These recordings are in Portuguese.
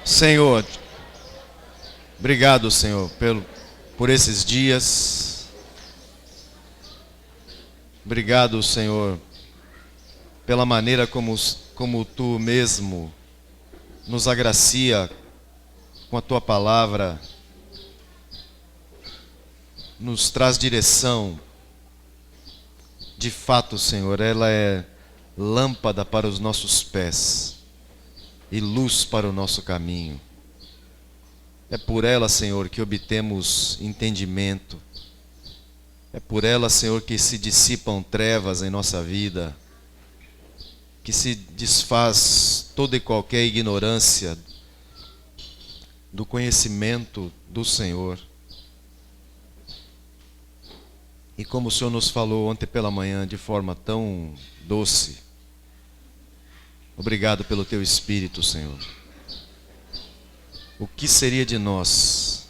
Senhor, obrigado, Senhor, por esses dias. Obrigado, Senhor, pela maneira como Tu mesmo nos agracia com a Tua palavra, nos traz direção. De fato, Senhor, ela é lâmpada para os nossos pés e luz para o nosso caminho. É por ela, Senhor, que obtemos entendimento. É por ela, Senhor, que se dissipam trevas em nossa vida, que se desfaz toda e qualquer ignorância do conhecimento do Senhor. E como o Senhor nos falou ontem pela manhã de forma tão doce, obrigado pelo Teu Espírito, Senhor. O que seria de nós?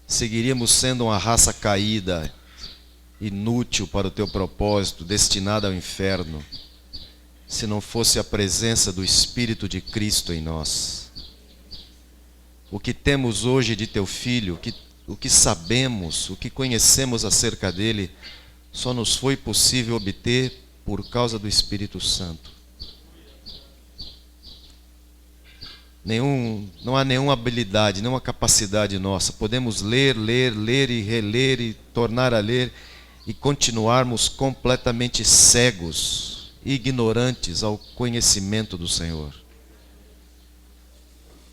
Seguiríamos sendo uma raça caída, inútil para o Teu propósito, destinada ao inferno, se não fosse a presença do Espírito de Cristo em nós. O que temos hoje de Teu Filho, o que sabemos, o que conhecemos acerca dele, só nos foi possível obter por causa do Espírito Santo. Não há nenhuma habilidade, nenhuma capacidade nossa. Podemos ler e reler e tornar a ler e continuarmos completamente cegos, ignorantes ao conhecimento do Senhor.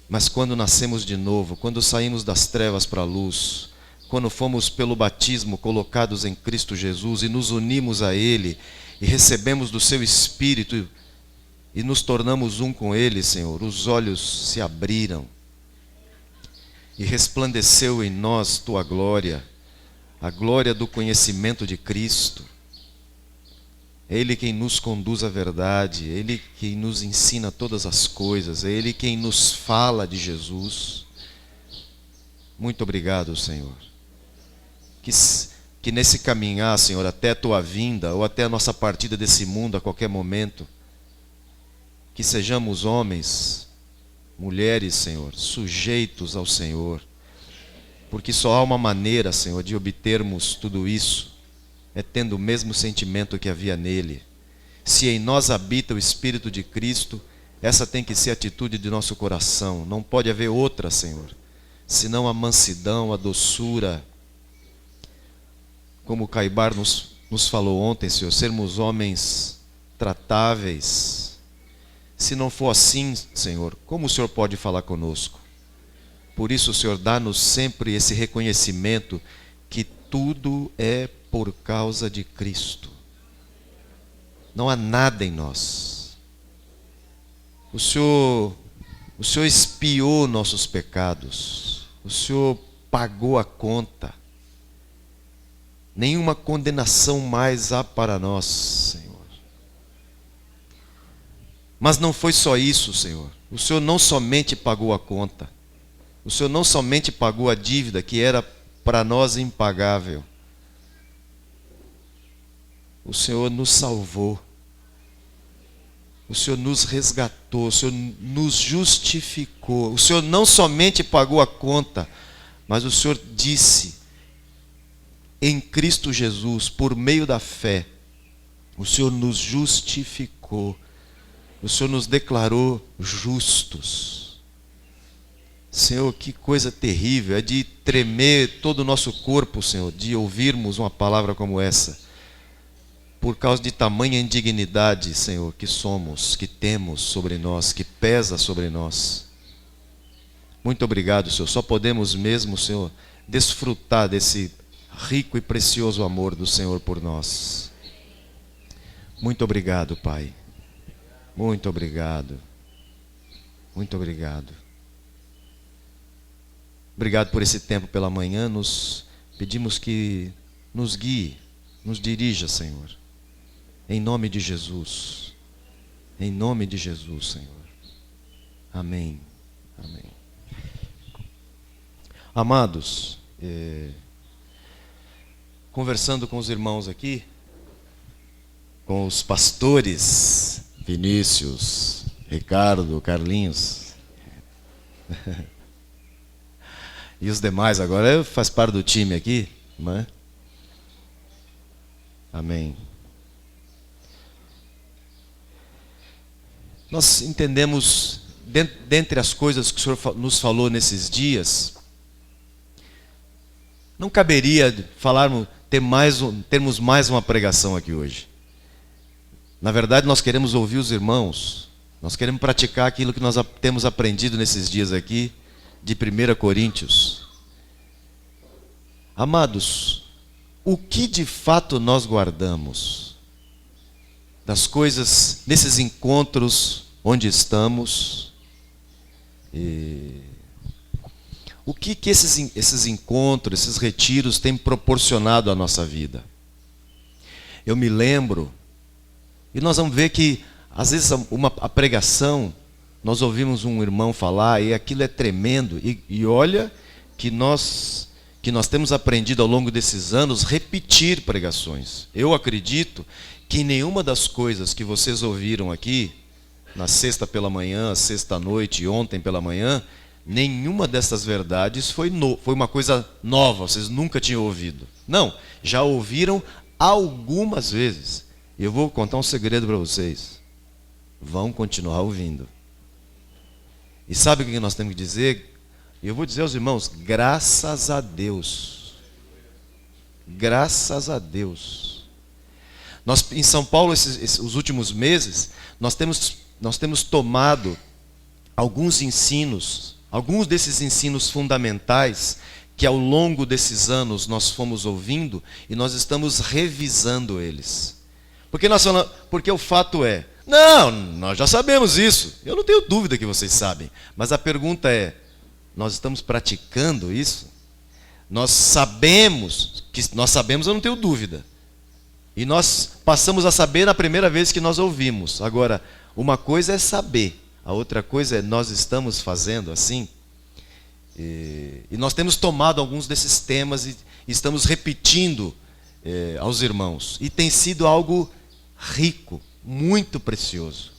Mas quando nascemos de novo, quando saímos das trevas para a luz, quando fomos pelo batismo colocados em Cristo Jesus e nos unimos a Ele e recebemos do Seu Espírito e nos tornamos um com Ele, Senhor, os olhos se abriram e resplandeceu em nós Tua glória, a glória do conhecimento de Cristo. É Ele quem nos conduz à verdade, é Ele quem nos ensina todas as coisas, é Ele quem nos fala de Jesus. Muito obrigado, Senhor. Que nesse caminhar, Senhor, até a Tua vinda ou até a nossa partida desse mundo a qualquer momento, que sejamos homens, mulheres, Senhor, sujeitos ao Senhor, porque só há uma maneira, Senhor, de obtermos tudo isso, é tendo o mesmo sentimento que havia nele. Se em nós habita o Espírito de Cristo, essa tem que ser a atitude de nosso coração. Não pode haver outra, Senhor, senão a mansidão, a doçura. Como o Caibar nos falou ontem, Senhor, sermos homens tratáveis. Se não for assim, Senhor, como o Senhor pode falar conosco? Por isso, Senhor, dá-nos sempre esse reconhecimento que tudo é por causa de Cristo. Não há nada em nós. O Senhor expiou nossos pecados. O Senhor pagou a conta. Nenhuma condenação mais há para nós, Senhor. Mas não foi só isso, Senhor. O Senhor não somente pagou a conta. O Senhor não somente pagou a dívida que era para nós impagável. O Senhor nos salvou. O Senhor nos resgatou. O Senhor nos justificou. O Senhor não somente pagou a conta, mas o Senhor disse, em Cristo Jesus, por meio da fé, o Senhor nos justificou. O Senhor nos declarou justos. Senhor, que coisa terrível. É de tremer todo o nosso corpo, Senhor, de ouvirmos uma palavra como essa. Por causa de tamanha indignidade, Senhor, que somos, que temos sobre nós, que pesa sobre nós. Muito obrigado, Senhor. Só podemos mesmo, Senhor, desfrutar desse rico e precioso amor do Senhor por nós. Muito obrigado, Pai. Muito obrigado. Muito obrigado. Obrigado por esse tempo pela manhã. Nos pedimos que nos guie, nos dirija, Senhor. Em nome de Jesus. Em nome de Jesus, Senhor. Amém. Amém. Amados, conversando com os irmãos aqui, com os pastores, Vinícius, Ricardo, Carlinhos, E os demais agora faz parte do time aqui, não é? Amém. Nós entendemos, dentre as coisas que o Senhor nos falou nesses dias, não caberia termos mais uma pregação aqui hoje. Na verdade, nós queremos ouvir os irmãos, nós queremos praticar aquilo que nós temos aprendido nesses dias aqui, de 1 Coríntios. Amados, o que de fato nós guardamos das coisas, nesses encontros onde estamos? O que esses encontros, esses retiros têm proporcionado à nossa vida? Eu me lembro, e nós vamos ver que, às vezes, a pregação, nós ouvimos um irmão falar, e aquilo é tremendo, e olha que nós temos aprendido ao longo desses anos repetir pregações. Eu acredito que nenhuma das coisas que vocês ouviram aqui, na sexta pela manhã, sexta à noite e ontem pela manhã, nenhuma dessas verdades foi uma coisa nova, vocês nunca tinham ouvido. Não, já ouviram algumas vezes. E eu vou contar um segredo para vocês. Vão continuar ouvindo. E sabe o que nós temos que dizer? Eu vou dizer aos irmãos, graças a Deus. Graças a Deus. Nós, em São Paulo, os últimos meses, nós temos tomado alguns desses ensinos fundamentais que ao longo desses anos nós fomos ouvindo e nós estamos revisando eles. Porque o fato é, não, nós já sabemos isso. Eu não tenho dúvida que vocês sabem. Mas a pergunta é, nós estamos praticando isso? Nós sabemos, eu não tenho dúvida. E nós passamos a saber na primeira vez que nós ouvimos. Agora, uma coisa é saber, a outra coisa é nós estamos fazendo assim. E nós temos tomado alguns desses temas e estamos repetindo aos irmãos. E tem sido algo rico, muito precioso.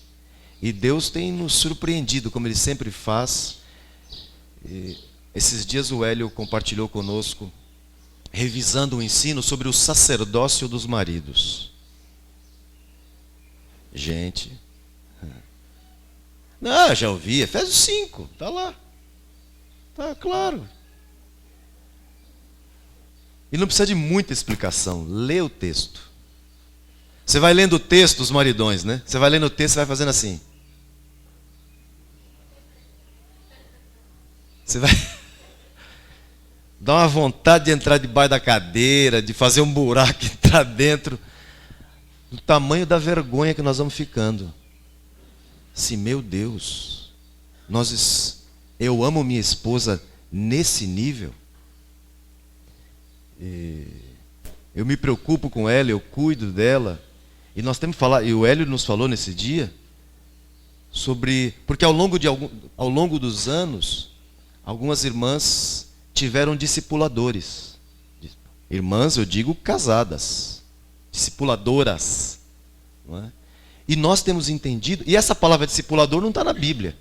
E Deus tem nos surpreendido, como Ele sempre faz. Esses dias o Hélio compartilhou conosco, revisando o ensino sobre o sacerdócio dos maridos. Gente, não, já ouvi, Efésios 5, está lá, está claro. E não precisa de muita explicação, lê o texto. Você vai lendo o texto, os maridões, né? Você vai lendo o texto e vai fazendo assim. Você vai dar uma vontade de entrar debaixo da cadeira, de fazer um buraco e entrar dentro, do tamanho da vergonha que nós vamos ficando. Se, meu Deus, eu amo minha esposa nesse nível, eu me preocupo com ela, eu cuido dela, e nós temos que falar, e o Hélio nos falou nesse dia, porque ao longo dos anos, algumas irmãs tiveram discipuladores. Irmãs, eu digo casadas, discipuladoras, não é? E nós temos entendido, e essa palavra discipulador não está na Bíblia.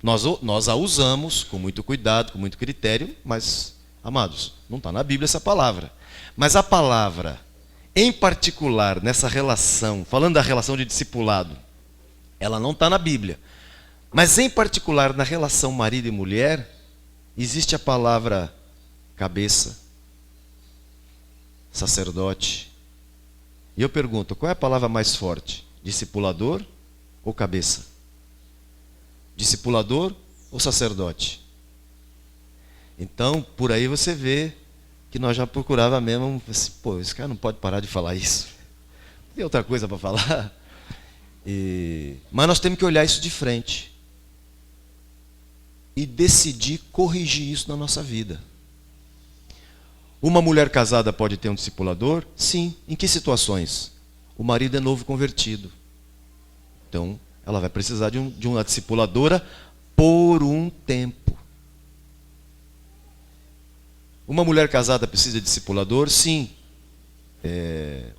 Nós a usamos com muito cuidado, com muito critério, mas, amados, não está na Bíblia essa palavra. Mas a palavra, em particular, nessa relação, falando da relação de discipulado, ela não está na Bíblia. Mas, em particular, na relação marido e mulher, existe a palavra cabeça, sacerdote. E eu pergunto, qual é a palavra mais forte? Discipulador ou cabeça? Discipulador ou sacerdote? Então, por aí você vê que nós já procurava mesmo, assim, pô, esse cara não pode parar de falar isso. Tem outra coisa para falar? Mas nós temos que olhar isso de frente e decidir corrigir isso na nossa vida. Uma mulher casada pode ter um discipulador? Sim. Em que situações? O marido é novo convertido. Então, ela vai precisar de uma discipuladora por um tempo. Uma mulher casada precisa de discipulador? Sim.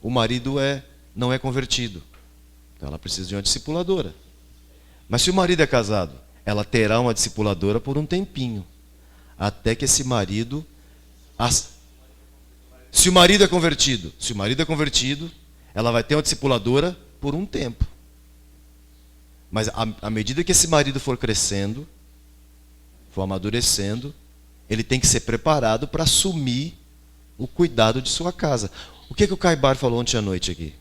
O marido não é convertido. Então, ela precisa de uma discipuladora. Mas se o marido é casado, ela terá uma discipuladora por um tempinho, até que esse marido... Se o marido é convertido, ela vai ter uma discipuladora por um tempo. Mas à medida que esse marido for crescendo, for amadurecendo, ele tem que ser preparado para assumir o cuidado de sua casa. O que o Caibar falou ontem à noite aqui?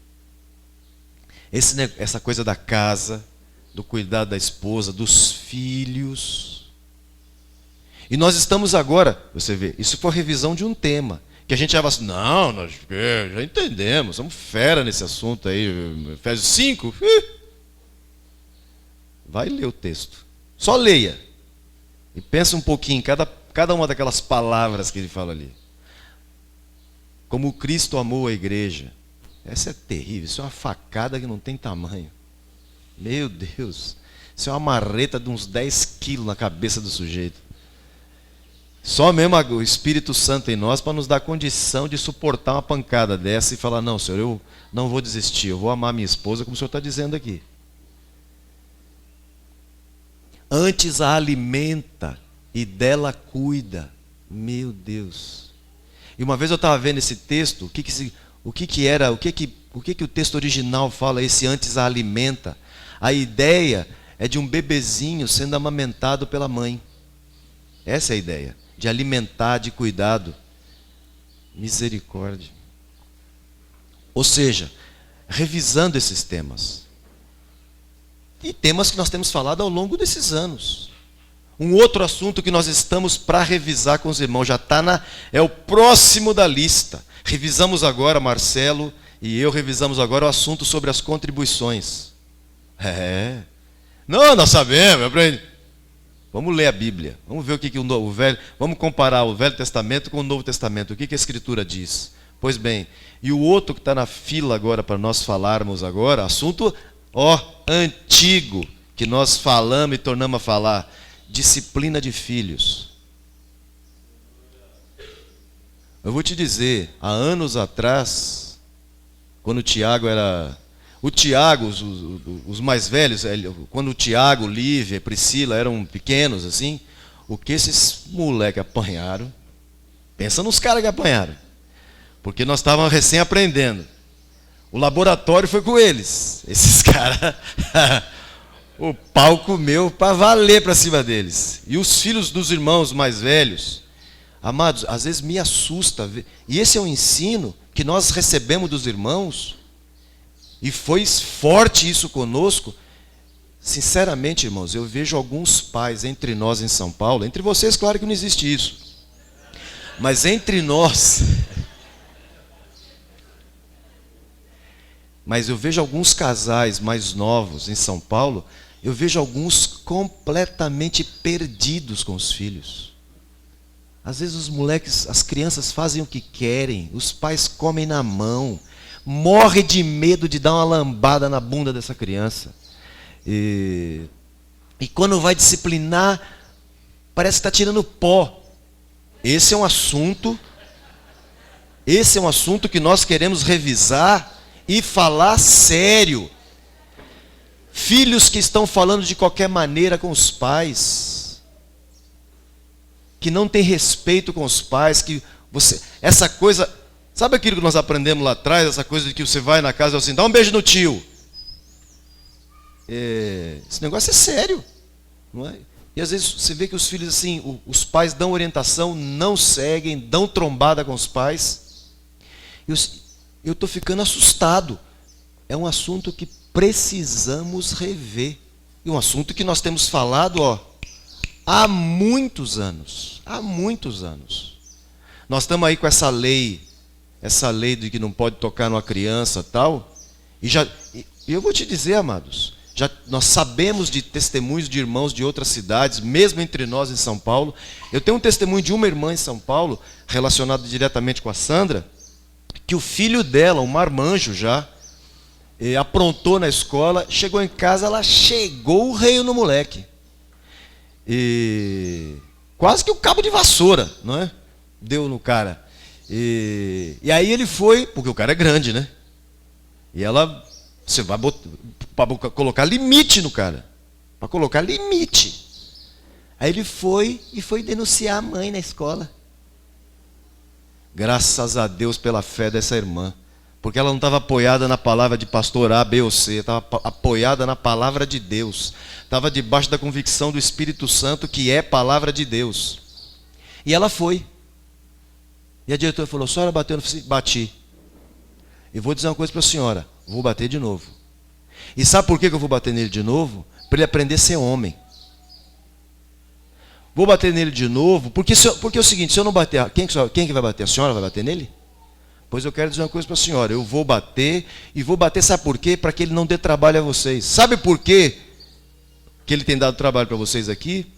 Essa coisa da casa, do cuidado da esposa, dos filhos. E nós estamos agora, você vê, isso foi a revisão de um tema. Que a gente já vai assim, não, nós já entendemos, somos fera nesse assunto aí. Efésios 5. Vai ler o texto. Só leia. E pensa um pouquinho em cada uma daquelas palavras que ele fala ali. Como Cristo amou a igreja. Essa é terrível, isso é uma facada que não tem tamanho. Meu Deus, isso é uma marreta de uns 10 quilos na cabeça do sujeito. Só mesmo o Espírito Santo em nós para nos dar condição de suportar uma pancada dessa e falar, não, Senhor, eu não vou desistir, eu vou amar minha esposa como o Senhor está dizendo aqui. Antes a alimenta e dela cuida. Meu Deus. E uma vez eu estava vendo esse texto, o que o texto original fala, esse antes a alimenta. A ideia é de um bebezinho sendo amamentado pela mãe. Essa é a ideia, de alimentar, de cuidado. Misericórdia. Ou seja, revisando esses temas. E temas que nós temos falado ao longo desses anos. Um outro assunto que nós estamos para revisar com os irmãos, já está é o próximo da lista. Revisamos agora, Marcelo e eu revisamos agora o assunto sobre as contribuições. Não, nós sabemos, eu aprendi. Vamos ler a Bíblia. Vamos ver vamos comparar o Velho Testamento com o Novo Testamento. O que a Escritura diz? Pois bem, e o outro que está na fila agora para nós falarmos agora, assunto antigo, que nós falamos e tornamos a falar, disciplina de filhos. Eu vou te dizer, há anos atrás, quando o Tiago era... os mais velhos, quando o Tiago, Lívia, Priscila eram pequenos assim, o que esses moleques apanharam? Pensa nos caras que apanharam. Porque nós estávamos recém aprendendo. O laboratório foi com eles. Esses caras, o pau comeu para valer para cima deles. E os filhos dos irmãos mais velhos, amados, às vezes me assusta ver. E esse é um ensino que nós recebemos dos irmãos. E foi forte isso conosco. Sinceramente, irmãos, eu vejo alguns pais entre nós em São Paulo, entre vocês, claro que não existe isso, mas entre nós, mas eu vejo alguns casais mais novos em São Paulo, eu vejo alguns completamente perdidos com os filhos. Às vezes os moleques, as crianças fazem o que querem, os pais comem na mão, morre de medo de dar uma lambada na bunda dessa criança. E quando vai disciplinar, parece que está tirando pó. Esse é um assunto que nós queremos revisar e falar sério. Filhos que estão falando de qualquer maneira com os pais, que não tem respeito com os pais, essa coisa... Sabe aquilo que nós aprendemos lá atrás, essa coisa de que você vai na casa e assim, dá um beijo no tio. Esse negócio é sério, não é? E às vezes você vê que os filhos assim, os pais dão orientação, não seguem, dão trombada com os pais. Eu estou ficando assustado. É um assunto que precisamos rever. E um assunto que nós temos falado há muitos anos. Há muitos anos. Nós estamos aí com essa lei de que não pode tocar numa criança tal, e eu vou te dizer, amados, nós sabemos de testemunhos de irmãos de outras cidades, mesmo entre nós em São Paulo. Eu tenho um testemunho de uma irmã em São Paulo, relacionado diretamente com a Sandra, que o filho dela, um marmanjo já, aprontou na escola, chegou em casa, ela chegou o reio no moleque. Quase que o cabo de vassoura, não é? Deu no cara. E aí ele foi, porque o cara é grande, né? E você vai para colocar limite no cara. Para colocar limite. Aí ele foi denunciar a mãe na escola. Graças a Deus pela fé dessa irmã. Porque ela não estava apoiada na palavra de pastor A, B ou C. Estava apoiada na palavra de Deus. Estava debaixo da convicção do Espírito Santo, que é palavra de Deus. E ela foi. E a diretora falou, a senhora bateu? Eu falei, bati. E vou dizer uma coisa para a senhora, vou bater de novo. E sabe por que eu vou bater nele de novo? Para ele aprender a ser homem. Vou bater nele de novo, porque é o seguinte, se eu não bater, quem que vai bater? A senhora vai bater nele? Pois eu quero dizer uma coisa para a senhora, eu vou bater, e vou bater, sabe por quê? Para que ele não dê trabalho a vocês. Sabe por quê que ele tem dado trabalho para vocês aqui?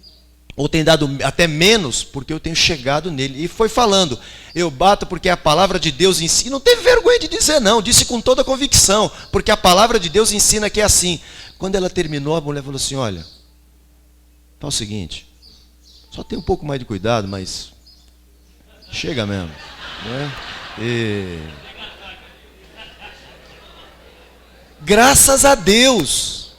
Ou tem dado até menos, porque eu tenho chegado nele. E foi falando, eu bato porque a palavra de Deus ensina. Não teve vergonha de dizer não, disse com toda a convicção, porque a palavra de Deus ensina que é assim. Quando ela terminou, a mulher falou assim, olha, tá o seguinte, só tem um pouco mais de cuidado, mas chega mesmo. Né? Graças a Deus.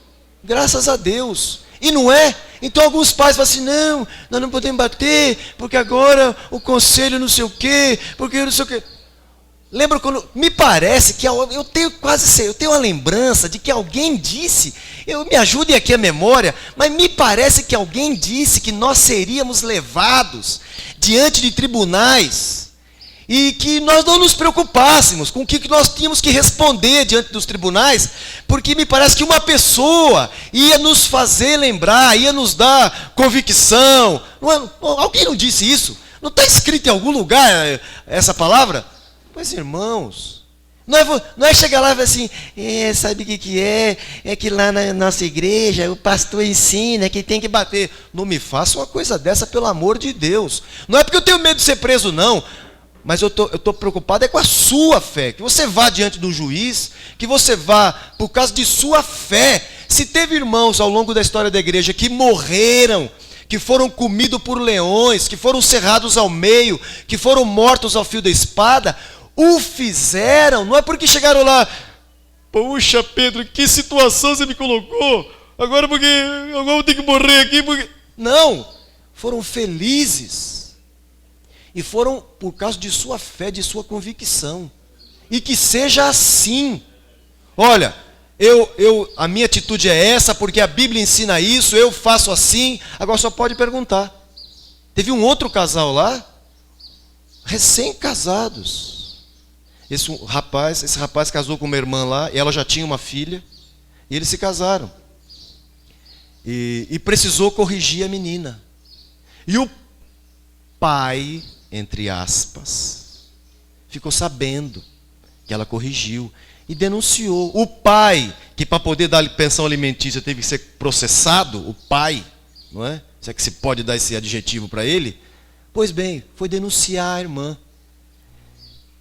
Graças a Deus. E não é? Então alguns pais falam assim, não, nós não podemos bater, porque agora o conselho não sei o quê, porque não sei o quê. Lembra quando, me parece que eu tenho uma lembrança de que alguém disse, me ajudem aqui a memória, mas me parece que alguém disse que nós seríamos levados diante de tribunais e que nós não nos preocupássemos com o que nós tínhamos que responder diante dos tribunais, porque me parece que uma pessoa ia nos fazer lembrar, ia nos dar convicção. Alguém não disse isso? Não está escrito em algum lugar essa palavra? Mas irmãos, não é chegar lá e falar assim, sabe o que é? É que lá na nossa igreja o pastor ensina que tem que bater. Não me faça uma coisa dessa, pelo amor de Deus. Não é porque eu tenho medo de ser preso, não. Mas eu estou preocupado com a sua fé. Que você vá diante do juiz, que você vá por causa de sua fé. Se teve irmãos ao longo da história da igreja que morreram, que foram comidos por leões, que foram cerrados ao meio, que foram mortos ao fio da espada, o fizeram, não é porque chegaram lá, puxa Pedro, que situação você me colocou, agora eu vou ter que morrer aqui, porque... Não, foram felizes. E foram por causa de sua fé, de sua convicção. E que seja assim. Olha, a minha atitude é essa, porque a Bíblia ensina isso, eu faço assim. Agora só pode perguntar. Teve um outro casal lá, recém-casados. Esse rapaz casou com uma irmã lá, e ela já tinha uma filha, e eles se casaram. E precisou corrigir a menina. E o pai, entre aspas, ficou sabendo que ela corrigiu e denunciou. O pai, que para poder dar pensão alimentícia teve que ser processado, o pai, não é? Se é que se pode dar esse adjetivo para ele? Pois bem, foi denunciar a irmã.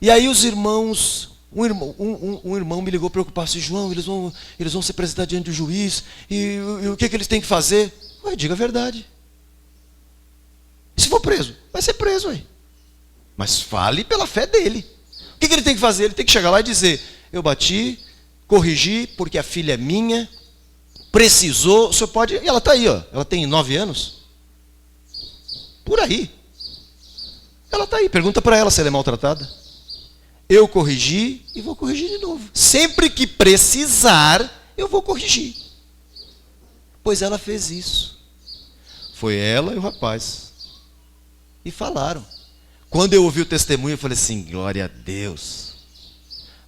E aí os irmãos, um irmão me ligou preocupado, assim, João, eles vão se apresentar diante do juiz, e o que eles têm que fazer? Ué, diga a verdade. Se for preso, vai ser preso aí. Mas fale pela fé dele. O que ele tem que fazer? Ele tem que chegar lá e dizer, eu bati, corrigi, porque a filha é minha, precisou, o senhor pode... E ela está aí, ó. Ela tem 9 anos. Por aí. Ela está aí, pergunta para ela se ela é maltratada. Eu corrigi e vou corrigir de novo. Sempre que precisar, eu vou corrigir. Pois ela fez isso. Foi ela e o rapaz. E falaram. Quando eu ouvi o testemunho, eu falei assim, glória a Deus.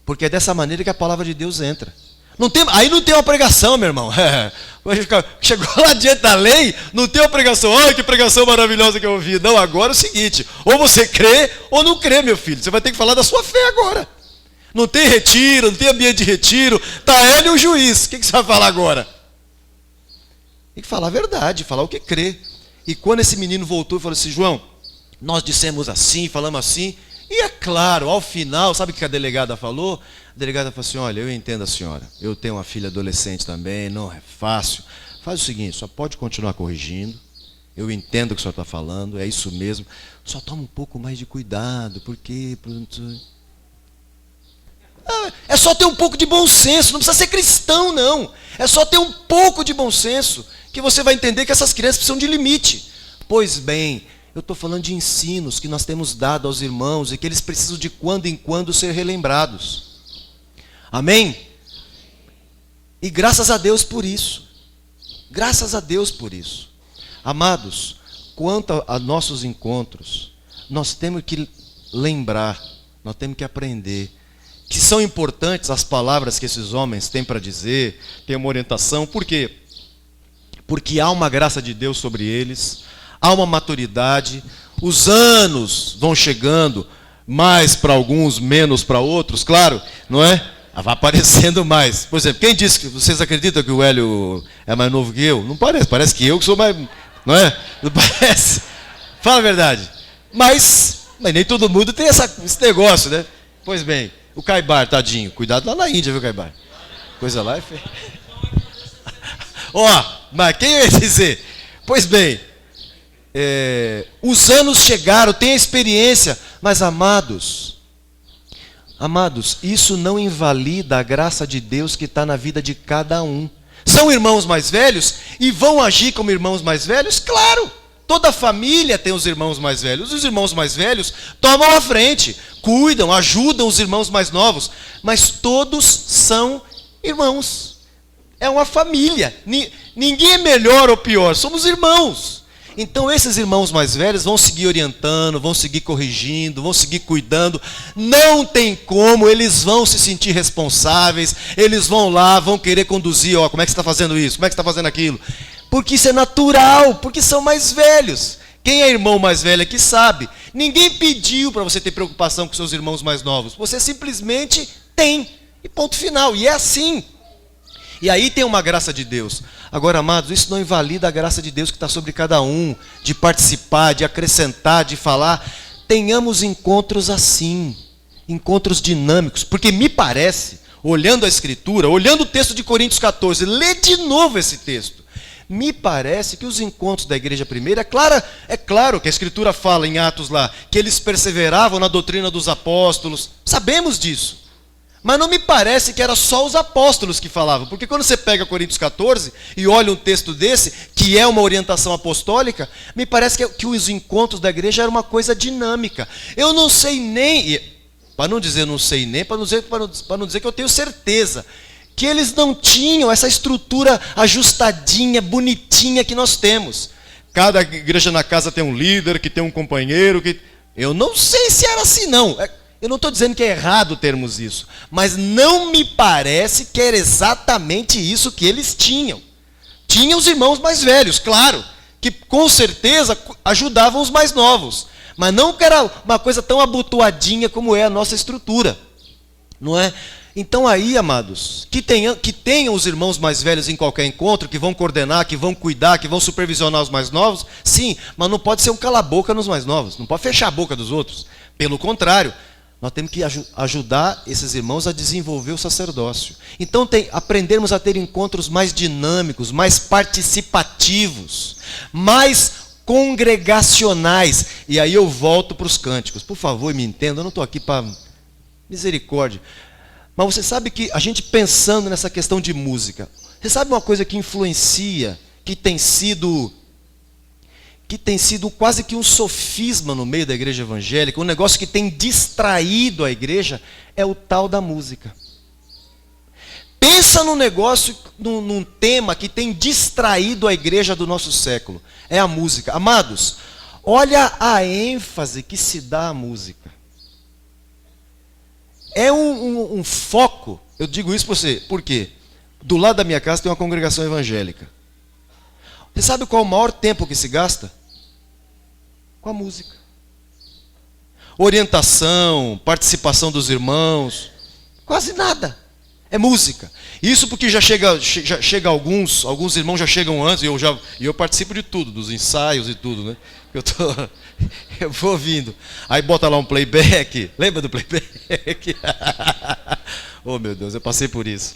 Porque é dessa maneira que a palavra de Deus entra. Aí não tem uma pregação, meu irmão. Chegou lá diante da lei, não tem uma pregação. Olha que pregação maravilhosa que eu ouvi. Não, agora é o seguinte, ou você crê ou não crê, meu filho. Você vai ter que falar da sua fé agora. Não tem retiro, não tem ambiente de retiro. Está ele e o juiz. O que você vai falar agora? Tem que falar a verdade, falar o que crê. E quando esse menino voltou e falou assim, João, nós dissemos assim, falamos assim, e é claro, ao final, sabe o que a delegada falou? A delegada falou assim, olha, eu entendo a senhora, eu tenho uma filha adolescente também, não é fácil. Faz o seguinte, só pode continuar corrigindo, eu entendo o que o senhor está falando, é isso mesmo, só toma um pouco mais de cuidado, porque... É só ter um pouco de bom senso, não precisa ser cristão, não. É só ter um pouco de bom senso, que você vai entender que essas crianças precisam de limite. Pois bem, eu estou falando de ensinos que nós temos dado aos irmãos e que eles precisam de quando em quando ser relembrados. Amém? E graças a Deus por isso. Graças a Deus por isso. Amados, quanto a nossos encontros, nós temos que lembrar, nós temos que aprender que são importantes as palavras que esses homens têm para dizer, têm uma orientação. Por quê? Porque há uma graça de Deus sobre eles, há uma maturidade, os anos vão chegando, mais para alguns, menos para outros, claro, não é? Vai aparecendo mais. Por exemplo, quem disse que vocês acreditam que o Hélio é mais novo que eu? Não parece, parece que eu que sou mais, não é? Não parece? Fala a verdade. Mas nem todo mundo tem esse negócio, né? Pois bem, o Caibar, tadinho, cuidado lá na Índia, viu, Caibar? Coisa lá é feia. Ó, mas quem ia dizer? Pois bem, os anos chegaram, tem a experiência, mas amados, isso não invalida a graça de Deus que está na vida de cada um. São irmãos mais velhos e vão agir como irmãos mais velhos? Claro! Toda família tem os irmãos mais velhos. Os irmãos mais velhos tomam a frente, cuidam, ajudam os irmãos mais novos. Mas todos são irmãos. É uma família. Ninguém é melhor ou pior, somos irmãos. Então esses irmãos mais velhos vão seguir orientando, vão seguir corrigindo, vão seguir cuidando. Não tem como, eles vão se sentir responsáveis. Eles vão lá, vão querer conduzir. Ó, como é que você está fazendo isso? Como é que você está fazendo aquilo? Porque isso é natural, porque são mais velhos. Quem é irmão mais velho aqui sabe. Ninguém pediu para você ter preocupação com seus irmãos mais novos. Você simplesmente tem. E ponto final. E é assim. E aí tem uma graça de Deus. Agora, amados, isso não invalida a graça de Deus que está sobre cada um. De participar, de acrescentar, de falar. Tenhamos encontros assim. Encontros dinâmicos. Porque me parece, olhando a Escritura, olhando o texto de Coríntios 14, lê de novo esse texto. Me parece que os encontros da igreja primeira, é claro que a Escritura fala em Atos lá, que eles perseveravam na doutrina dos apóstolos, sabemos disso. Mas não me parece que era só os apóstolos que falavam, porque quando você pega Coríntios 14 e olha um texto desse, que é uma orientação apostólica, me parece que os encontros da igreja eram uma coisa dinâmica. Eu não sei nem, para não dizer não sei nem, para não dizer que eu tenho certeza, que eles não tinham essa estrutura ajustadinha, bonitinha que nós temos. Cada igreja na casa tem um líder, que tem um companheiro. Eu não sei se era assim, não. Eu não estou dizendo que é errado termos isso. Mas não me parece que era exatamente isso que eles tinham. Tinham os irmãos mais velhos, claro, que com certeza ajudavam os mais novos. Mas não que era uma coisa tão abotoadinha como é a nossa estrutura. Não é? Então aí, amados, que tenham os irmãos mais velhos em qualquer encontro, que vão coordenar, que vão cuidar, que vão supervisionar os mais novos, sim, mas não pode ser um cala-boca nos mais novos, não pode fechar a boca dos outros. Pelo contrário, nós temos que ajudar esses irmãos a desenvolver o sacerdócio. Então aprendermos a ter encontros mais dinâmicos, mais participativos, mais congregacionais. E aí eu volto para os cânticos. Por favor, me entenda, eu não estou aqui para misericórdia. Mas você sabe que a gente pensando nessa questão de música, você sabe uma coisa que influencia, que tem sido quase que um sofisma no meio da igreja evangélica, um negócio que tem distraído a igreja, é o tal da música. Pensa num negócio, num tema que tem distraído a igreja do nosso século, é a música. Amados, olha a ênfase que se dá à música. É um foco, eu digo isso para você, por quê? Do lado da minha casa tem uma congregação evangélica. Você sabe qual é o maior tempo que se gasta? Com a música. Orientação, participação dos irmãos, quase nada. É música. Isso porque já chega alguns irmãos já chegam antes, e eu participo de tudo, dos ensaios e tudo, né? Eu vou ouvindo. Aí bota lá um playback. Lembra do playback? Oh, meu Deus, eu passei por isso.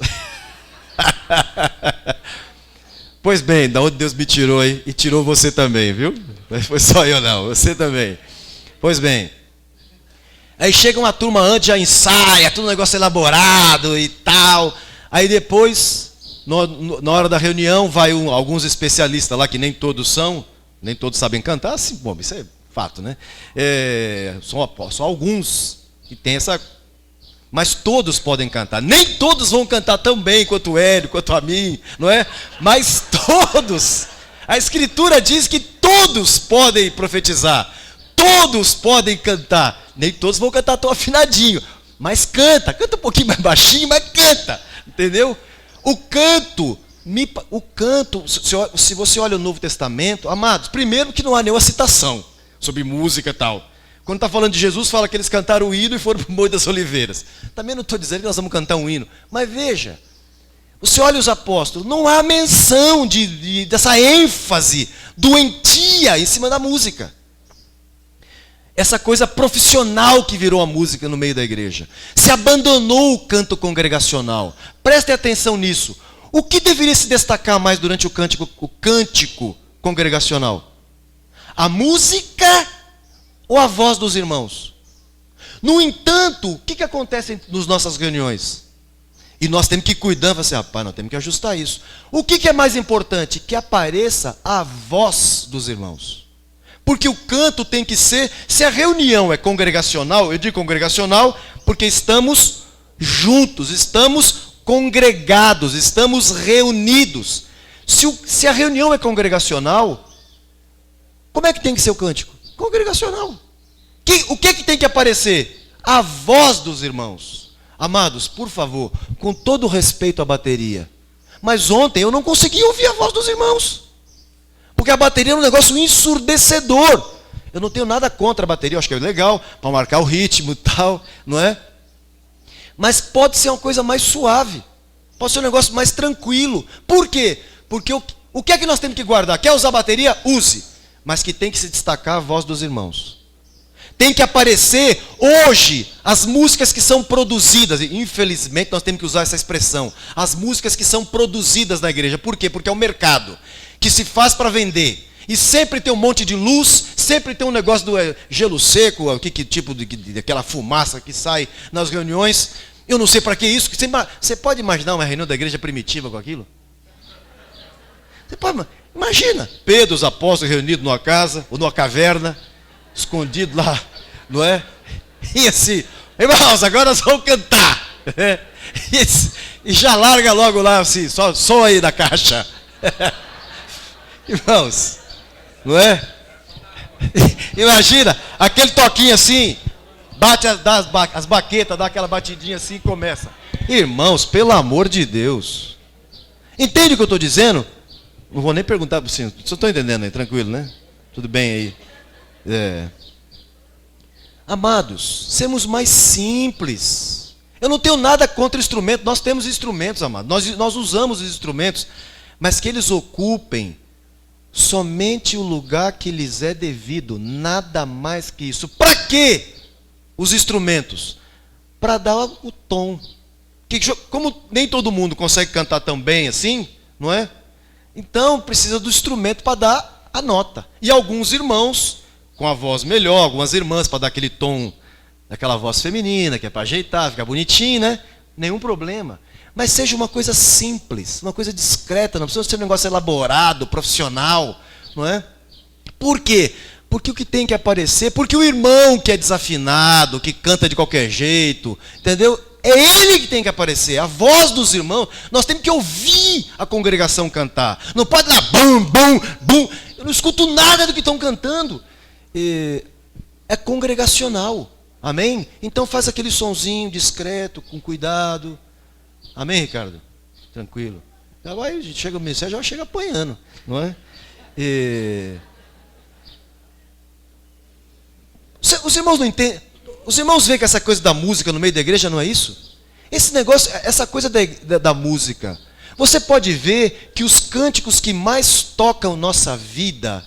Pois bem, da onde Deus me tirou aí, e tirou você também, viu? Não foi só eu não, você também. Pois bem. Aí chega uma turma antes, já ensaia, tudo um negócio elaborado e tal. Aí depois, na hora da reunião, vai alguns especialistas lá, que nem todos são, Nem todos sabem cantar, assim, bom, isso é fato, né? Só alguns que tem essa... Mas todos podem cantar. Nem todos vão cantar tão bem quanto o Hélio, quanto a mim, não é? Mas todos. A Escritura diz que todos podem profetizar. Todos podem cantar. Nem todos vão cantar tão afinadinho. Mas canta. Canta um pouquinho mais baixinho, mas canta. Entendeu? O canto, se você olha o Novo Testamento, amados, primeiro que não há nenhuma citação sobre música e tal. Quando está falando de Jesus, fala que eles cantaram o hino e foram para o Monte das Oliveiras. Também não estou dizendo que nós vamos cantar um hino. Mas veja, você olha os apóstolos, não há menção dessa ênfase doentia em cima da música. Essa coisa profissional que virou a música no meio da igreja. Se abandonou o canto congregacional. Prestem atenção nisso. O que deveria se destacar mais durante o cântico congregacional? A música ou a voz dos irmãos? No entanto, o que acontece nas nossas reuniões? E nós temos que ir cuidando, assim, rapaz, nós temos que ajustar isso. O que é mais importante? Que apareça a voz dos irmãos. Porque o canto tem que ser, se a reunião é congregacional, eu digo congregacional porque estamos juntos, estamos congregados, estamos reunidos. Se a reunião é congregacional, como é que tem que ser o cântico? Congregacional. O que tem que aparecer? A voz dos irmãos. Amados, por favor, com todo respeito à bateria. Mas ontem eu não consegui ouvir a voz dos irmãos. Porque a bateria é um negócio ensurdecedor. Eu não tenho nada contra a bateria, eu acho que é legal, para marcar o ritmo e tal, não é? Mas pode ser uma coisa mais suave. Pode ser um negócio mais tranquilo. Por quê? Porque o que é que nós temos que guardar? Quer usar a bateria? Use. Mas que tem que se destacar a voz dos irmãos. Tem que aparecer hoje as músicas que são produzidas. E infelizmente nós temos que usar essa expressão. As músicas que são produzidas na igreja. Por quê? Porque é o mercado que se faz para vender. E sempre tem um monte de luz, sempre tem um negócio do gelo seco, tipo daquela fumaça que sai nas reuniões. Eu não sei para que isso. Você pode imaginar uma reunião da igreja primitiva com aquilo? Você pode, imagina, Pedro, os apóstolos reunidos numa casa, ou numa caverna, escondido lá, não é? E assim, irmãos, agora nós vamos cantar. E já larga logo lá assim, som aí da caixa. Irmãos, não é? Imagina, aquele toquinho assim, bate as baquetas, dá aquela batidinha assim e começa. Irmãos, pelo amor de Deus. Entende o que eu estou dizendo? Não vou nem perguntar para vocês. Vocês estão entendendo aí, tranquilo, né? Tudo bem aí. Amados, sermos mais simples. Eu não tenho nada contra instrumento. Nós temos instrumentos, amados. Nós usamos os instrumentos. Mas que eles ocupem somente o lugar que lhes é devido. Nada mais que isso. Para quê? Os instrumentos? Para dar o tom. Como nem todo mundo consegue cantar tão bem assim, não é? Então precisa do instrumento para dar a nota. E alguns irmãos com a voz melhor, algumas irmãs para dar aquele tom, daquela voz feminina, que é para ajeitar, ficar bonitinho, né? Nenhum problema. Mas seja uma coisa simples, uma coisa discreta, não precisa ser um negócio elaborado, profissional, não é? Por quê? Porque o que tem que aparecer, porque o irmão que é desafinado, que canta de qualquer jeito, entendeu? É ele que tem que aparecer, a voz dos irmãos. Nós temos que ouvir a congregação cantar. Não pode dar bum, bum, bum. Eu não escuto nada do que estão cantando. É congregacional. Amém? Então faz aquele sonzinho discreto, com cuidado. Amém, Ricardo? Tranquilo. Agora a gente chega no ministério, já chega apanhando, não é? Os irmãos não entendem. Os irmãos veem que essa coisa da música no meio da igreja não é isso? Esse negócio, essa coisa da música. Você pode ver que os cânticos que mais tocam nossa vida.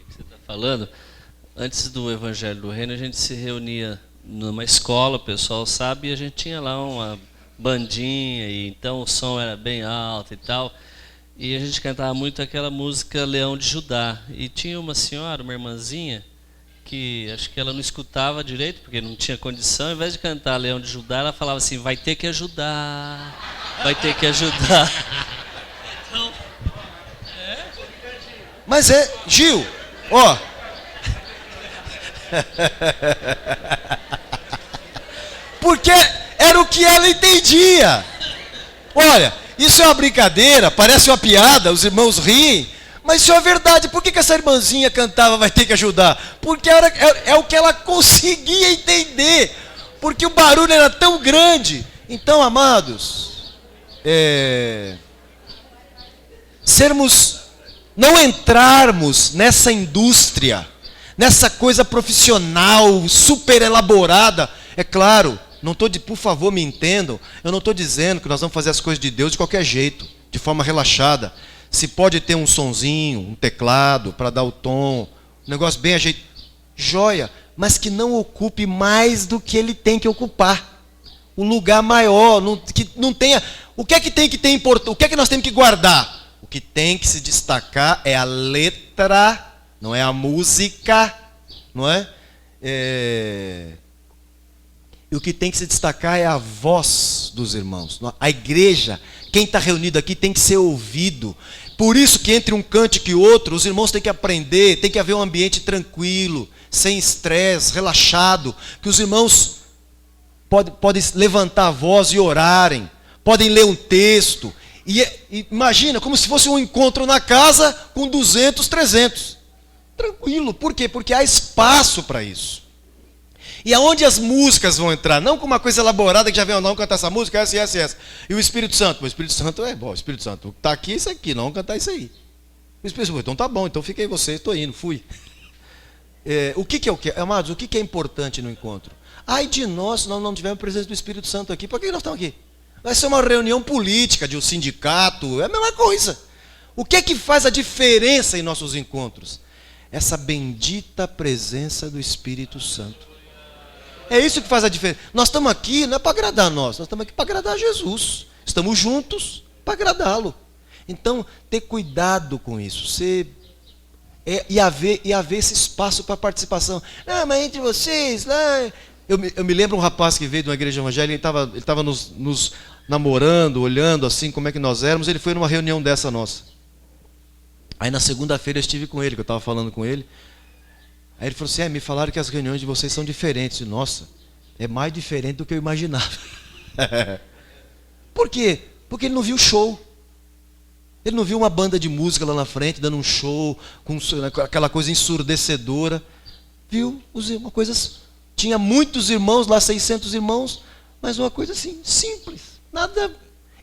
Você está falando? Antes do Evangelho do Reino, a gente se reunia numa escola, o pessoal sabe, e a gente tinha lá uma bandinha, e então o som era bem alto e tal. E a gente cantava muito aquela música Leão de Judá. E tinha uma senhora, uma irmãzinha, que acho que ela não escutava direito, porque não tinha condição. Ao invés de cantar Leão de Judá, ela falava assim, vai ter que ajudar, vai ter que ajudar. Então, Mas Gil, ó. Porque era o que ela entendia. Olha, isso é uma brincadeira, parece uma piada, os irmãos riem, mas isso é verdade. Por que essa irmãzinha cantava vai ter que ajudar? Porque é o que ela conseguia entender, porque o barulho era tão grande. Então, amados, não entrarmos nessa indústria, nessa coisa profissional, super elaborada. É claro, por favor, me entendam, eu não estou dizendo que nós vamos fazer as coisas de Deus de qualquer jeito, de forma relaxada. Se pode ter um sonzinho, um teclado para dar o tom, um negócio bem ajeitado, joia, mas que não ocupe mais do que ele tem que ocupar. O lugar maior, que não tenha. O que é que tem que ter importância? O que é que nós temos que guardar? O que tem que se destacar é a letra, não é a música, não é? E o que tem que se destacar é a voz dos irmãos. A igreja, quem está reunido aqui tem que ser ouvido. Por isso que entre um cântico e outro, os irmãos têm que aprender, tem que haver um ambiente tranquilo, sem estresse, relaxado, que os irmãos podem levantar a voz e orarem, podem ler um texto. E imagina, como se fosse um encontro na casa com 200, 300. Tranquilo. Por quê? Porque há espaço para isso. E aonde as músicas vão entrar? Não com uma coisa elaborada que já vem, não, cantar essa música, essa. E o Espírito Santo? O Espírito Santo o Espírito Santo está aqui, isso aqui, não vamos cantar isso aí. O Espírito Santo, então tá bom, então fiquei você, estou indo, fui. O que é o que? Amados, o que é importante no encontro? Ai de nós, se nós não tivermos a presença do Espírito Santo aqui, por que nós estamos aqui? Vai ser uma reunião política de um sindicato, é a mesma coisa. O que é que faz a diferença em nossos encontros? Essa bendita presença do Espírito Santo. É isso que faz a diferença. Nós estamos aqui não é para agradar nós estamos aqui para agradar Jesus. Estamos juntos para agradá-lo. Então, ter cuidado com isso. E haver esse espaço para participação. Não, mas entre vocês, lá... Eu me lembro um rapaz que veio de uma igreja evangélica, ele estava nos namorando, olhando assim como é que nós éramos. Ele foi numa reunião dessa nossa. Aí na segunda-feira eu estive com ele, que eu estava falando com ele. Aí ele falou assim, me falaram que as reuniões de vocês são diferentes. Nossa, é mais diferente do que eu imaginava. Por quê? Porque ele não viu show. Ele não viu uma banda de música lá na frente, dando um show, com aquela coisa ensurdecedora. Viu uma coisa... Tinha muitos irmãos lá, 600 irmãos, mas uma coisa assim, simples. Nada.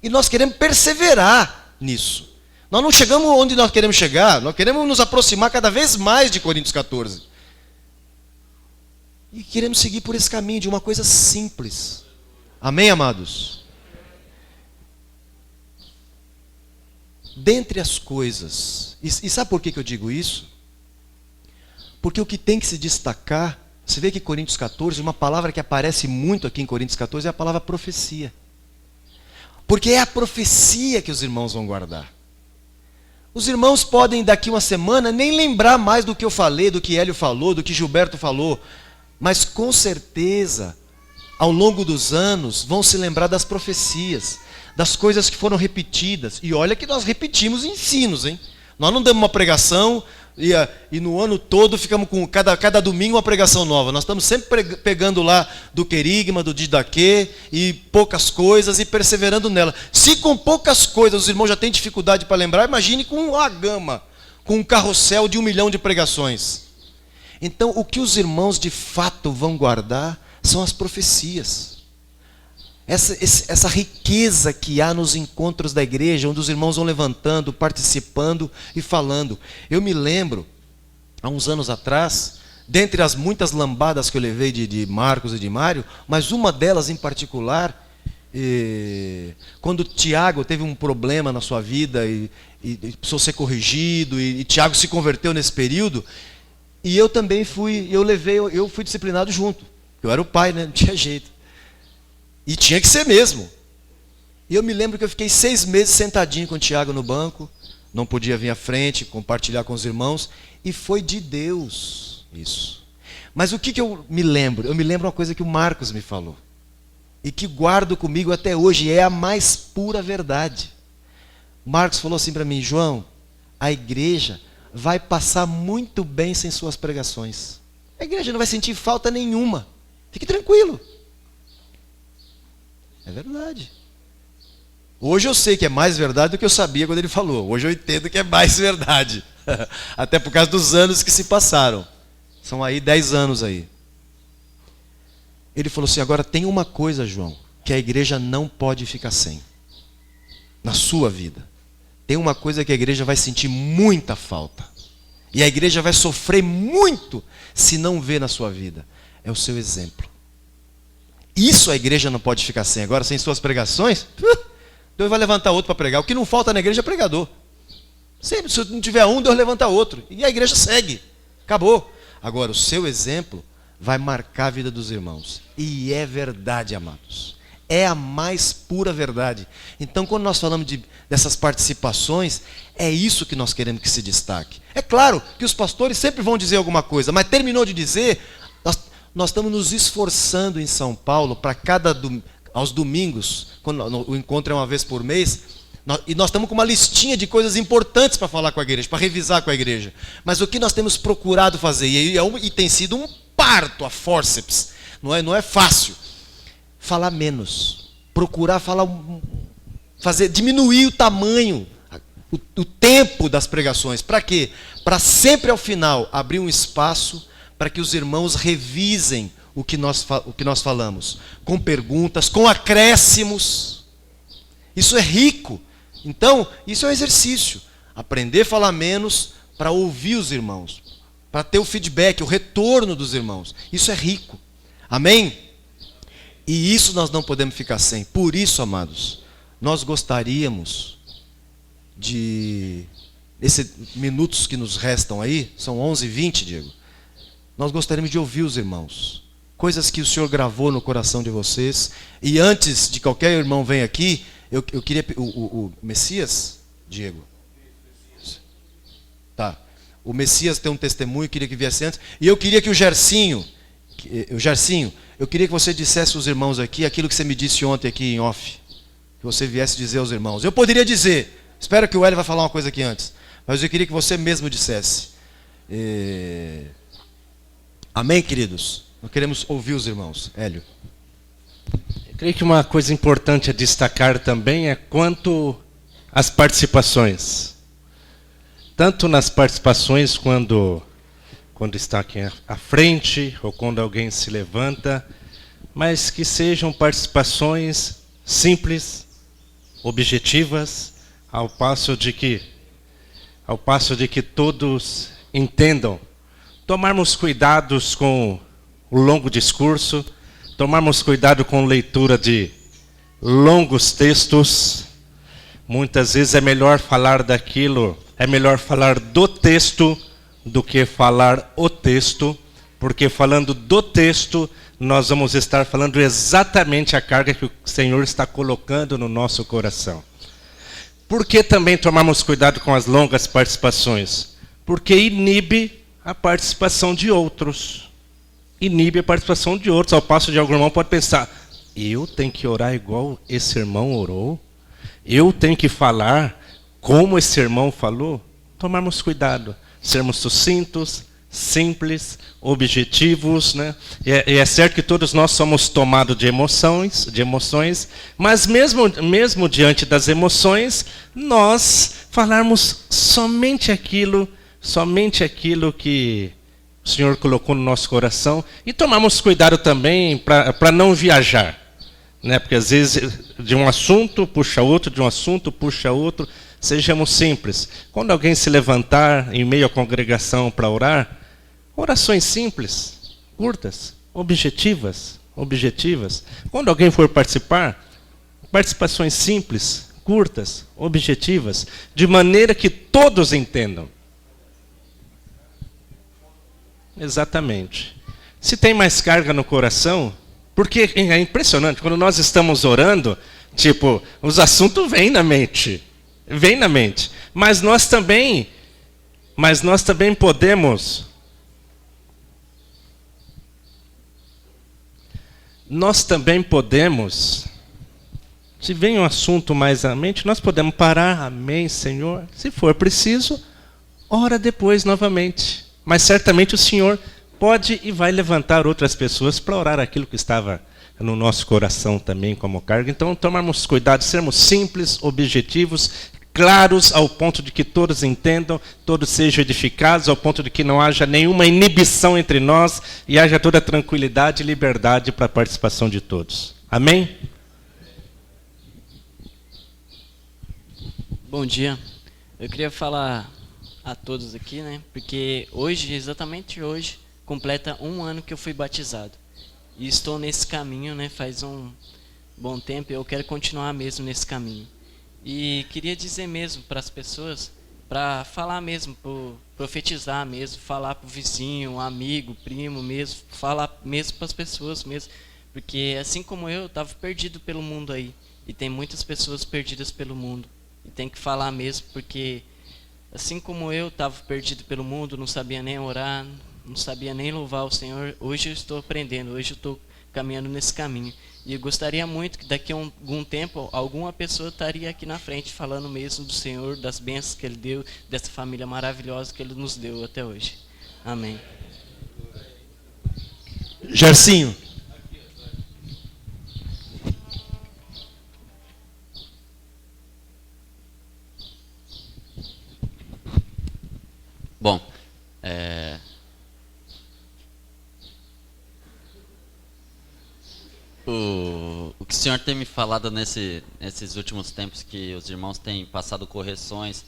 E nós queremos perseverar nisso. Nós não chegamos onde nós queremos chegar, nós queremos nos aproximar cada vez mais de Coríntios 14. E queremos seguir por esse caminho de uma coisa simples. Amém, amados? Dentre as coisas, e sabe por que eu digo isso? Porque o que tem que se destacar, você vê que Coríntios 14, uma palavra que aparece muito aqui em Coríntios 14 é a palavra profecia. Porque é a profecia que os irmãos vão guardar. Os irmãos podem daqui uma semana nem lembrar mais do que eu falei, do que Hélio falou, do que Gilberto falou, mas com certeza, ao longo dos anos, vão se lembrar das profecias, das coisas que foram repetidas. E olha que nós repetimos ensinos, hein? Nós não damos uma pregação e no ano todo ficamos com cada domingo uma pregação nova. Nós estamos sempre pegando lá do querigma, do didaquê e poucas coisas e perseverando nela. Se com poucas coisas os irmãos já têm dificuldade para lembrar, imagine com uma gama, com um carrossel de 1 milhão de pregações. Então o que os irmãos de fato vão guardar são as profecias. Essa riqueza que há nos encontros da igreja, onde os irmãos vão levantando, participando e falando. Eu me lembro, há uns anos atrás, dentre as muitas lambadas que eu levei de Marcos e de Mário, mas uma delas em particular, quando Tiago teve um problema na sua vida e precisou ser corrigido, e Tiago se converteu nesse período, e eu também fui disciplinado junto. Eu era o pai, né? Não tinha jeito. E tinha que ser mesmo. E eu me lembro que eu fiquei 6 meses sentadinho com o Tiago no banco, não podia vir à frente, compartilhar com os irmãos, e foi de Deus isso. Mas o que eu me lembro? Eu me lembro uma coisa que o Marcos me falou, e que guardo comigo até hoje, e é a mais pura verdade. O Marcos falou assim para mim, João, a igreja, vai passar muito bem sem suas pregações. A igreja não vai sentir falta nenhuma. Fique tranquilo. É verdade. Hoje eu sei que é mais verdade do que eu sabia quando ele falou. Hoje eu entendo que é mais verdade. Até por causa dos anos que se passaram. São aí 10 anos aí. Ele falou assim, agora tem uma coisa, João, que a igreja não pode ficar sem. Na sua vida. Tem uma coisa que a igreja vai sentir muita falta. E a igreja vai sofrer muito se não ver na sua vida. É o seu exemplo. Isso a igreja não pode ficar sem. Agora, sem suas pregações, Deus vai levantar outro para pregar. O que não falta na igreja é pregador. Sempre, se não tiver um, Deus levanta outro. E a igreja segue. Acabou. Agora, o seu exemplo vai marcar a vida dos irmãos. E é verdade, amados. É a mais pura verdade. Então, quando nós falamos dessas participações, é isso que nós queremos que se destaque. É claro que os pastores sempre vão dizer alguma coisa, mas terminou de dizer, nós estamos nos esforçando em São Paulo para aos domingos, quando o encontro é uma vez por mês, e nós estamos com uma listinha de coisas importantes para falar com a igreja, para revisar com a igreja. Mas o que nós temos procurado fazer, e tem sido um parto a fórceps, não é fácil, falar menos, procurar diminuir o tamanho, o tempo das pregações. Para quê? Para sempre ao final abrir um espaço para que os irmãos revisem o que nós falamos, com perguntas, com acréscimos. Isso é rico. Então, isso é um exercício. Aprender a falar menos para ouvir os irmãos, para ter o feedback, o retorno dos irmãos. Isso é rico. Amém? E isso nós não podemos ficar sem. Por isso, amados, nós gostaríamos esses minutos que nos restam aí, são 11h20, Diego, nós gostaríamos de ouvir os irmãos. Coisas que o Senhor gravou no coração de vocês. E antes de qualquer irmão venha aqui, eu queria... O Messias, Diego? Tá. O Messias tem um testemunho, eu queria que viesse antes. E eu queria que o Gersinho, eu queria que você dissesse aos irmãos aqui aquilo que você me disse ontem aqui em off. Que você viesse dizer aos irmãos. Eu poderia dizer, espero que o Hélio vai falar uma coisa aqui antes, mas eu queria que você mesmo dissesse. Amém, queridos? Nós queremos ouvir os irmãos. Hélio. Eu creio que uma coisa importante a destacar também é quanto às participações. Tanto nas participações quando está aqui à frente, ou quando alguém se levanta, mas que sejam participações simples, objetivas, ao passo de que todos entendam. Tomarmos cuidados com o longo discurso, tomarmos cuidado com leitura de longos textos. Muitas vezes é melhor falar do texto do que falar o texto, porque falando do texto, nós vamos estar falando exatamente a carga que o Senhor está colocando no nosso coração. Por que também tomarmos cuidado com as longas participações? Porque inibe a participação de outros. Inibe a participação de outros, ao passo de algum irmão pode pensar, eu tenho que orar igual esse irmão orou? Eu tenho que falar como esse irmão falou? Tomarmos cuidado, sermos sucintos, simples, objetivos, né? E é certo que todos nós somos tomados de emoções, mas mesmo diante das emoções, nós falarmos somente aquilo que o Senhor colocou no nosso coração, e tomarmos cuidado também para não viajar, né? Porque às vezes de um assunto puxa outro, de um assunto puxa outro. Sejamos simples. Quando alguém se levantar em meio à congregação para orar, orações simples, curtas, objetivas. Quando alguém for participar, participações simples, curtas, objetivas, de maneira que todos entendam. Exatamente. Se tem mais carga no coração, porque é impressionante, quando nós estamos orando, os assuntos vêm na mente. Mas nós também podemos se vem um assunto mais à mente, nós podemos parar, amém, Senhor, se for preciso, ora depois novamente. Mas certamente o Senhor pode e vai levantar outras pessoas para orar aquilo que estava no nosso coração também como carga. Então, tomarmos cuidado, sermos simples, objetivos, claros, ao ponto de que todos entendam, todos sejam edificados, ao ponto de que não haja nenhuma inibição entre nós e haja toda tranquilidade e liberdade para a participação de todos. Amém? Bom dia. Eu queria falar a todos aqui, né? Porque hoje, exatamente hoje, completa 1 ano que eu fui batizado. E estou nesse caminho, né? Faz um bom tempo e eu quero continuar mesmo nesse caminho. E queria dizer mesmo para as pessoas, para falar mesmo, profetizar mesmo, falar para o vizinho, amigo, primo mesmo, falar mesmo para as pessoas mesmo. Porque assim como eu estava perdido pelo mundo aí. E tem muitas pessoas perdidas pelo mundo. E tem que falar mesmo, porque assim como eu estava perdido pelo mundo, não sabia nem orar, não sabia nem louvar o Senhor, hoje eu estou aprendendo, hoje eu estou caminhando nesse caminho. E eu gostaria muito que daqui a algum tempo, alguma pessoa estaria aqui na frente falando mesmo do Senhor, das bênçãos que Ele deu, dessa família maravilhosa que Ele nos deu até hoje. Amém. Gercinho. Bom, o que o Senhor tem me falado nesses últimos tempos, que os irmãos têm passado correções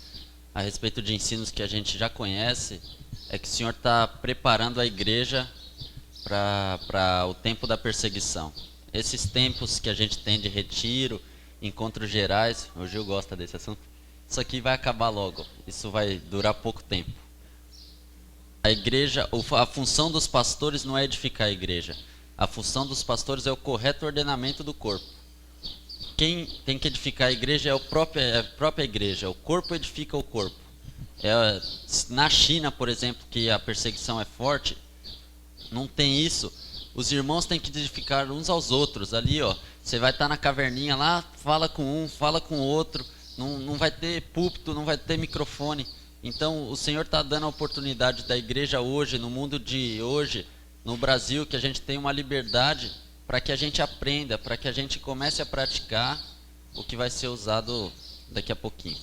a respeito de ensinos que a gente já conhece, é que o Senhor está preparando a igreja para o tempo da perseguição. Esses tempos que a gente tem de retiro, encontros gerais, o Gil gosta desse assunto, isso aqui vai acabar logo, isso vai durar pouco tempo. A igreja, a função dos pastores não é edificar a igreja. A função dos pastores é o correto ordenamento do corpo. Quem tem que edificar a igreja é a própria igreja. O corpo edifica o corpo. Na China, por exemplo, que a perseguição é forte, não tem isso. Os irmãos têm que edificar uns aos outros. Ali, ó, você vai estar na caverninha lá, fala com um, fala com o outro. Não vai ter púlpito, não vai ter microfone. Então, o Senhor está dando a oportunidade da igreja hoje, no mundo de hoje, no Brasil, que a gente tenha uma liberdade para que a gente aprenda, para que a gente comece a praticar o que vai ser usado daqui a pouquinho.